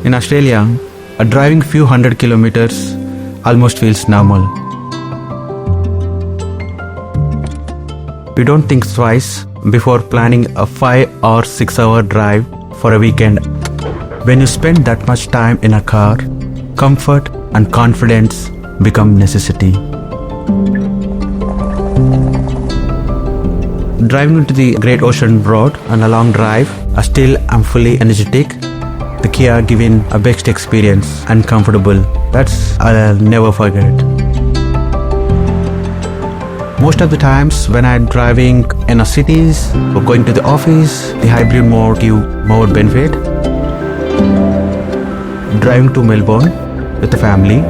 In Australia, driving few hundred kilometers almost feels normal. We don't think twice before planning a 5 or 6 hour drive for a weekend. When you spend that much time in a car, comfort and confidence become necessity. Driving into the Great Ocean Road on a long drive, still I'm fully energetic. The Kia giving a best experience and comfortable. That's I'll never forget. Most of the times when I'm driving in a cities or going to the office, the hybrid mode give more benefit. Driving to Melbourne with the family,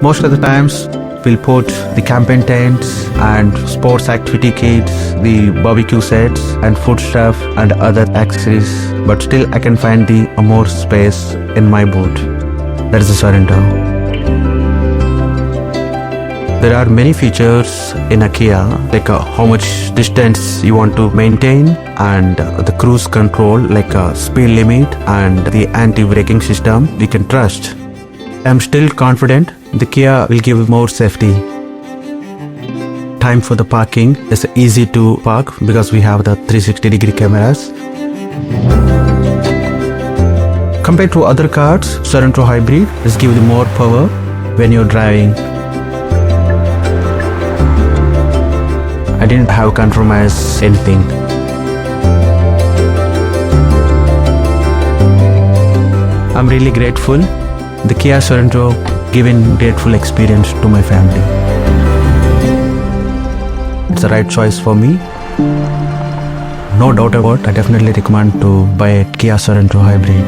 most of the times we'll put the camping tents and sports activity kits, the barbecue sets and food stuff and other accessories, but still I can find the more space in my boot. That is the Sorento. There are many features in a Kia, like how much distance you want to maintain and the cruise control, like a speed limit and the anti-braking system we can trust. I'm still confident the Kia will give more safety. Time for the parking is easy to park because we have the 360-degree cameras. Compared to other cars, Sorento Hybrid is giving you more power when you're driving. I didn't have compromise anything. I'm really grateful. The Kia Sorento giving grateful experience to my family. It's the right choice for me. No doubt about it, I definitely recommend to buy a Kia Sorento Hybrid.